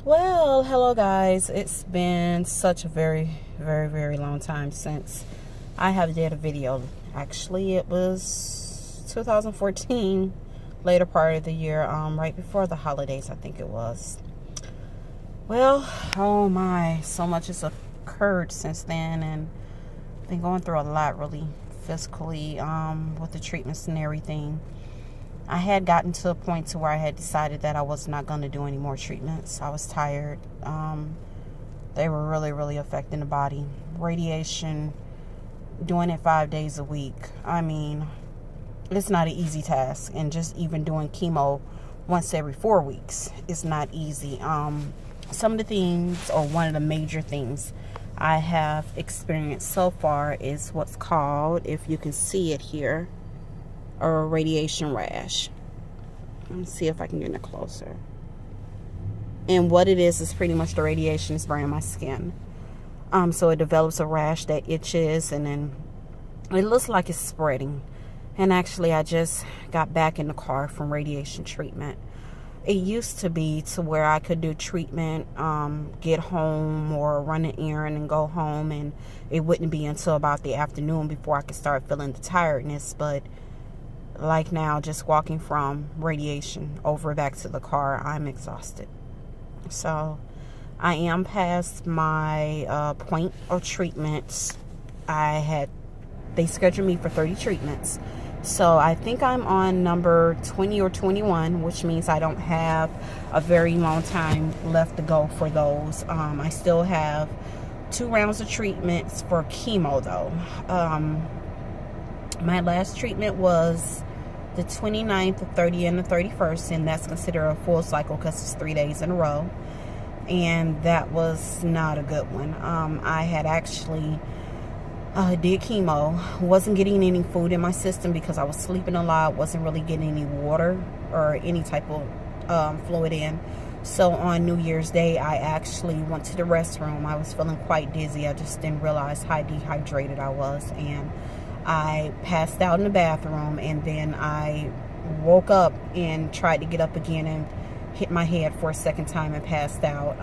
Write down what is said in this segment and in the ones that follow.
Well, hello guys. It's been such a very long time since I have did a video. Actually, it was 2014, later part of the year, right before the holidays, I think it was. Well, oh my, so much has occurred since then, and been going through a lot really physically, with the treatments and everything. I had gotten to a point to where I had decided that I was not going to do any more treatments. I was tired. They were really affecting the body. Radiation, doing it 5 days a week. I mean, it's not an easy task. And just even doing chemo once every 4 weeks is not easy. Some of the things, or one of the major things I have experienced so far is what's called, if you can see it here, or a radiation rash. Let me see if I can get it closer. And what it is pretty much the radiation is burning my skin. So it develops a rash that itches, and then it looks like it's spreading. And actually, I just got back in the car from radiation treatment. It used to be to where I could do treatment, get home or run an errand and go home, and it wouldn't be until about the afternoon before I could start feeling the tiredness. But like now, just walking from radiation over back to the car, I'm exhausted. So I am past my point of treatments. They scheduled me for 30 treatments. So I think I'm on number 20 or 21, which means I don't have a very long time left to go for those. I still have 2 rounds of treatments for chemo though. My last treatment was the 29th, the 30th, and the 31st, and that's considered a full cycle because it's 3 days in a row. And that was not a good one. I had actually did chemo, wasn't getting any food in my system because I was sleeping a lot, wasn't really getting any water or any type of fluid in. So on New Year's Day, I actually went to the restroom. I was feeling quite dizzy. I just didn't realize how dehydrated I was, and I passed out in the bathroom, and then I woke up and tried to get up again and hit my head for a second time and passed out.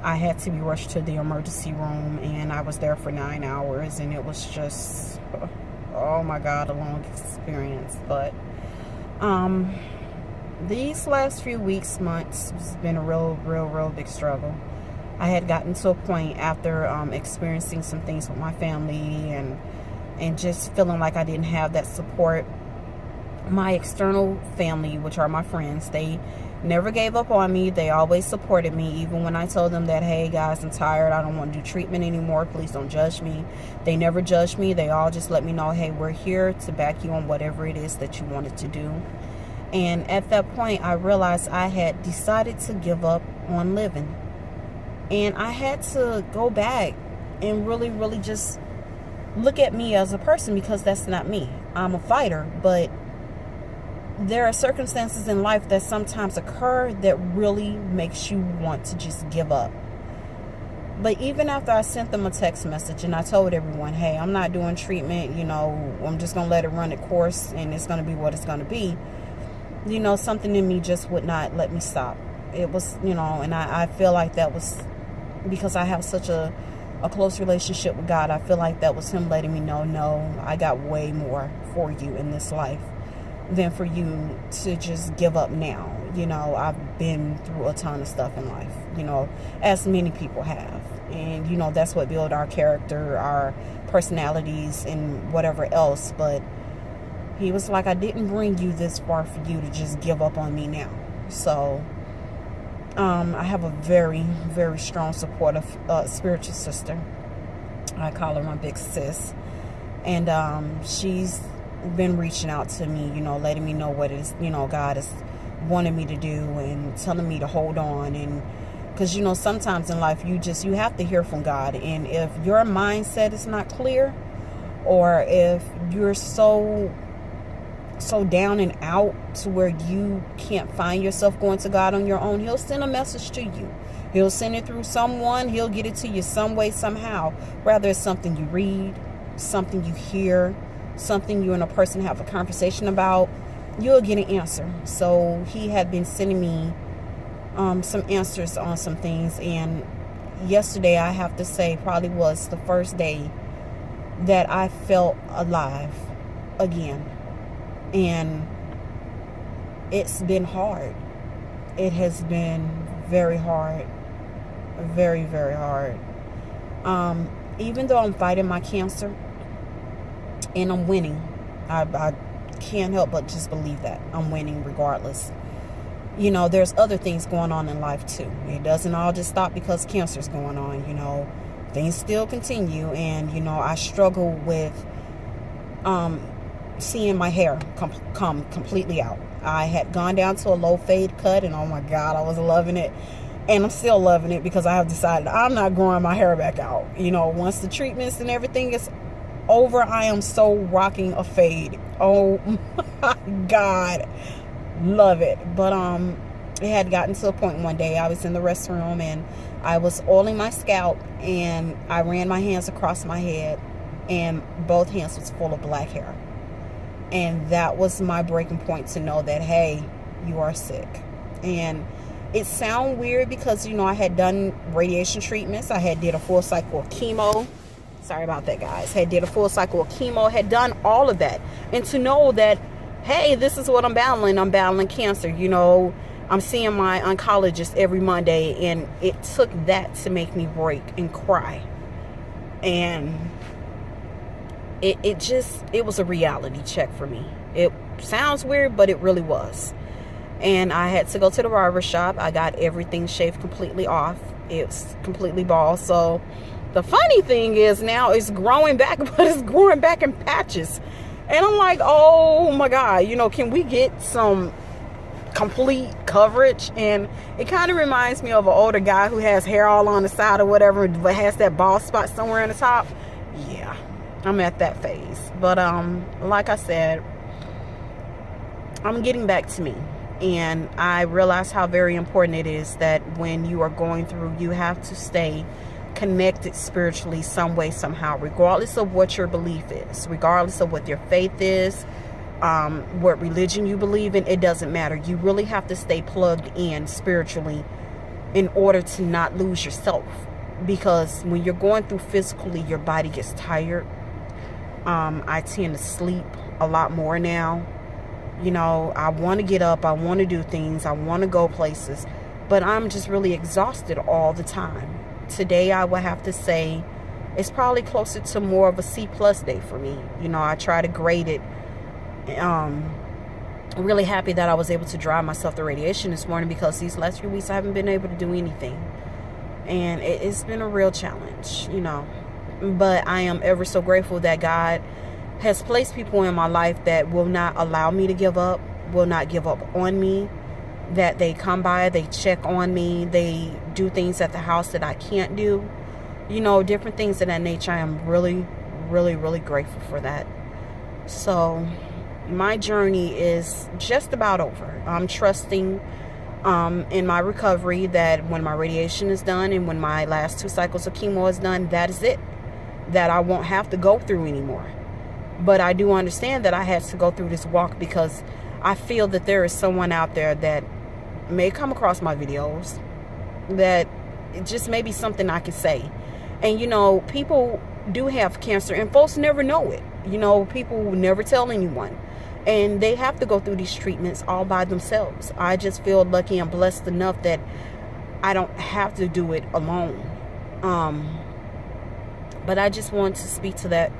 I had to be rushed to the emergency room, and I was there for 9 hours, and it was just, oh my God, a long experience. But these last few weeks, months, has been a real big struggle. I had gotten to a point after experiencing some things with my family and just feeling like I didn't have that support. My external family, which are my friends, they never gave up on me. They always supported me, even when I told them that, hey guys, I'm tired, I don't want to do treatment anymore, please don't judge me. They never judged me. They all just let me know, hey, we're here to back you on whatever it is that you wanted to do. And at that point, I realized I had decided to give up on living. And I had to go back and really just look at me as a person, because that's not me. I'm a fighter, but there are circumstances in life that sometimes occur that really makes you want to just give up. But even after I sent them a text message and I told everyone, hey, I'm not doing treatment, I'm just going to let it run its course and it's going to be what it's going to be, something in me just would not let me stop. It was, and I feel like that was because I have such a close relationship with God. I feel like that was Him letting me know, no, I got way more for you in this life than for you to just give up now. I've been through a ton of stuff in life, as many people have. And, that's what build our character, our personalities, and whatever else. But He was like, I didn't bring you this far for you to just give up on me now. So I have a very strong, supportive spiritual sister. I call her my big sis. And she's been reaching out to me, letting me know what it is, God is wanting me to do, and telling me to hold on. And because, sometimes in life you have to hear from God. And if your mindset is not clear, or if you're so down and out to where you can't find yourself going to God on your own, He'll send a message to you. He'll send it through someone. He'll get it to you some way, somehow. Whether it's something you read, something you hear, something you and a person have a conversation about, you'll get an answer. So He had been sending me some answers on some things. And yesterday, I have to say, probably was the first day that I felt alive again. And it's been hard. It has been very hard. Very, very hard. Even though I'm fighting my cancer and I'm winning, I can't help but just believe that I'm winning regardless. You know, there's other things going on in life too. It doesn't all just stop because cancer's going on. You know, things still continue. And, you know, I struggle with seeing my hair come completely out. I had gone down to a low fade cut, and oh my God, I was loving it. And I'm still loving it because I have decided I'm not growing my hair back out. You know, once the treatments and everything is over, I am so rocking a fade. Oh my God, love it. But it had gotten to a point one day. I was in the restroom and I was oiling my scalp, and I ran my hands across my head, and both hands was full of black hair. And that was my breaking point to know that, hey, you are sick. And it sounds weird because, you know, I had done radiation treatments. I had did a full cycle of chemo. Sorry about that, guys. Had did a full cycle of chemo. Had done all of that. And to know that, hey, this is what I'm battling. I'm battling cancer. You know, I'm seeing my oncologist every Monday. And it took that to make me break and cry. And it was a reality check for me. It sounds weird, but it really was. And I had to go to the barber shop. I got everything shaved completely off. It's completely bald. So the funny thing is now it's growing back, but it's growing back in patches. And I'm like, oh my God, you know, can we get some complete coverage? And it kind of reminds me of an older guy who has hair all on the side or whatever, but has that bald spot somewhere in the top. Yeah, I'm at that phase. But like I said, I'm getting back to me. And I realize how very important it is that when you are going through, you have to stay connected spiritually some way, somehow, regardless of what your belief is, regardless of what your faith is, what religion you believe in. It doesn't matter. You really have to stay plugged in spiritually in order to not lose yourself. Because when you're going through physically, your body gets tired. I tend to sleep a lot more now. You know, I want to get up, I want to do things, I want to go places, but I'm just really exhausted all the time. Today, I would have to say it's probably closer to more of a C+ day for me. You know, I try to grade it. I'm really happy that I was able to drive myself to radiation this morning, because these last few weeks I haven't been able to do anything. And it's been a real challenge, you know. But I am ever so grateful that God has placed people in my life that will not allow me to give up, will not give up on me, that they come by, they check on me, they do things at the house that I can't do, you know, different things of that nature. I am really, really, really grateful for that. So my journey is just about over. I'm trusting in my recovery that when my radiation is done and when my last 2 cycles of chemo is done, that is it, that I won't have to go through anymore. But I do understand that I had to go through this walk because I feel that there is someone out there that may come across my videos that it just may be something I can say. And, you know, people do have cancer and folks never know it. You know, people will never tell anyone. And they have to go through these treatments all by themselves. I just feel lucky and blessed enough that I don't have to do it alone. But I just want to speak to that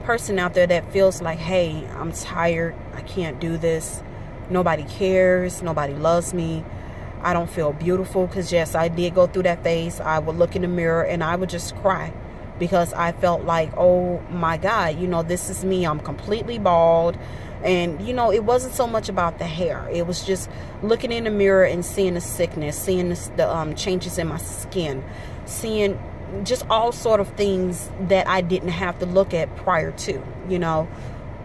person out there that feels like, hey, I'm tired, I can't do this, nobody cares, nobody loves me, I don't feel beautiful. Because yes, I did go through that phase. I would look in the mirror and I would just cry because I felt like, oh my God, you know, this is me, I'm completely bald. And you know, it wasn't so much about the hair, it was just looking in the mirror and seeing the sickness, seeing the changes in my skin, seeing just all sort of things that I didn't have to look at prior to, you know.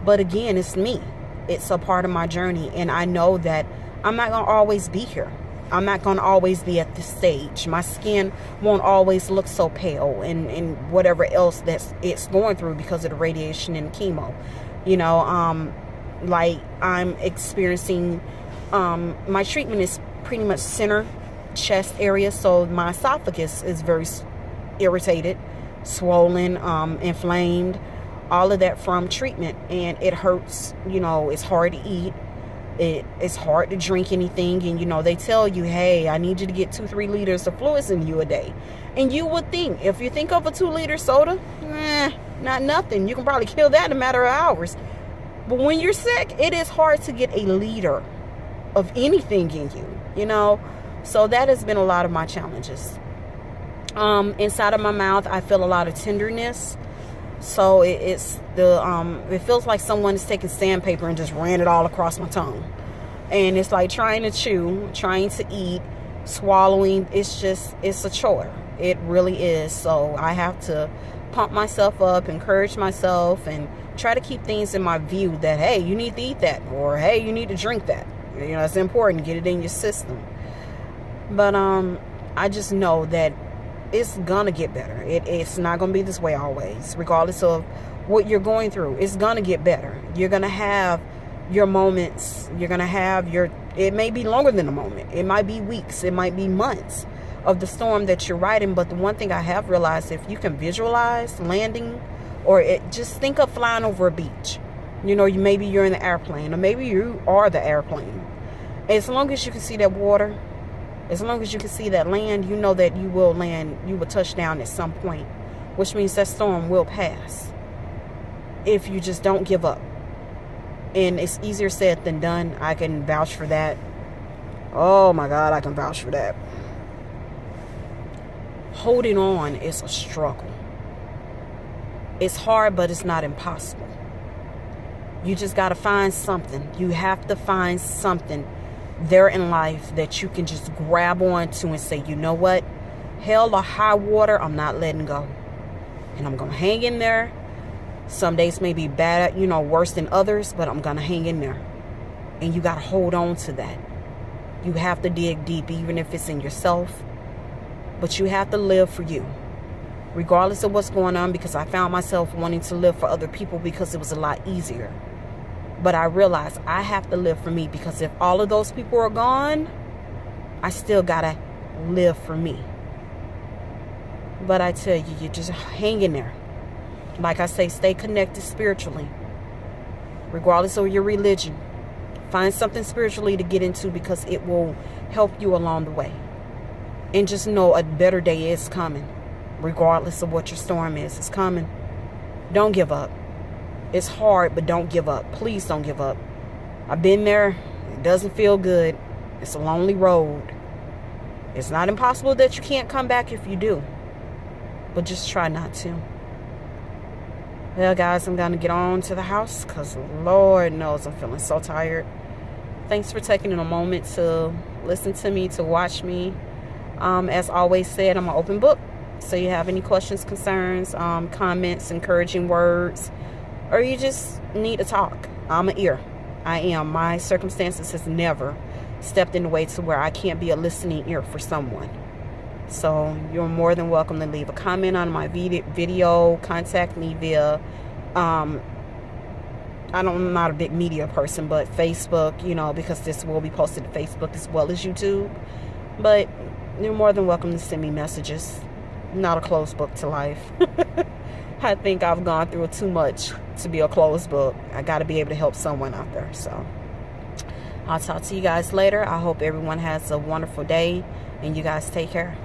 But again, it's me. It's a part of my journey. And I know that I'm not going to always be here. I'm not going to always be at this stage. My skin won't always look so pale and whatever else that it's going through because of the radiation and chemo. You know, like I'm experiencing, my treatment is pretty much center chest area, so my esophagus is very irritated, swollen, inflamed, all of that from treatment, and it hurts. It's hard to eat. It's hard to drink anything, and they tell you, hey, I need you to get 2-3 liters of fluids in you a day. And you would think, if you think of a 2-liter soda, not nothing. You can probably kill that in a matter of hours. But when you're sick, it is hard to get a liter of anything in you, So that has been a lot of my challenges. Inside of my mouth, I feel a lot of tenderness. So it feels like someone is taking sandpaper and just ran it all across my tongue. And it's like trying to chew, trying to eat, swallowing. It's a chore. It really is. So I have to pump myself up, encourage myself, and try to keep things in my view that, hey, you need to eat that, or hey, you need to drink that. It's important. Get it in your system. But I just know that it's gonna get better. It's not gonna be this way always, regardless of what you're going through. It's gonna get better. You're gonna have your moments. You're gonna have it may be longer than a moment. It might be weeks. It might be months of the storm that you're riding. But the one thing I have realized, if you can visualize landing, or just think of flying over a beach. Maybe you're in the airplane, or maybe you are the airplane. As long as you can see that water, as long as you can see that land, you know that you will land, you will touch down at some point, which means that storm will pass if you just don't give up. And it's easier said than done. I can vouch for that. Oh my God, I can vouch for that. Holding on is a struggle. It's hard, but it's not impossible. You just got to find something. You have to find something there in life that you can just grab onto and say, you know what? Hell or high water, I'm not letting go. And I'm going to hang in there. Some days may be bad, worse than others, but I'm going to hang in there. And you got to hold on to that. You have to dig deep, even if it's in yourself. But you have to live for you, regardless of what's going on, because I found myself wanting to live for other people because it was a lot easier. But I realized I have to live for me, because if all of those people are gone, I still got to live for me. But I tell you, you just hang in there. Like I say, stay connected spiritually, regardless of your religion. Find something spiritually to get into, because it will help you along the way. And just know a better day is coming, regardless of what your storm is. It's coming. Don't give up. It's hard, but don't give up. Please don't give up. I've been there. It doesn't feel good. It's a lonely road. It's not impossible that you can't come back if you do, but just try not to. Well, guys, I'm going to get on to the house, because Lord knows I'm feeling so tired. Thanks for taking a moment to listen to me, to watch me. As always said, I'm an open book. So you have any questions, concerns, comments, encouraging words, or you just need to talk, I'm an ear. I am. My circumstances has never stepped in the way to where I can't be a listening ear for someone. So you're more than welcome to leave a comment on my video, contact me via, I'm not a big media person, but Facebook, because this will be posted to Facebook as well as YouTube. But you're more than welcome to send me messages. Not a closed book to life. I think I've gone through too much to be a closed book. I got to be able to help someone out there. So I'll talk to you guys later. I hope everyone has a wonderful day, and you guys take care.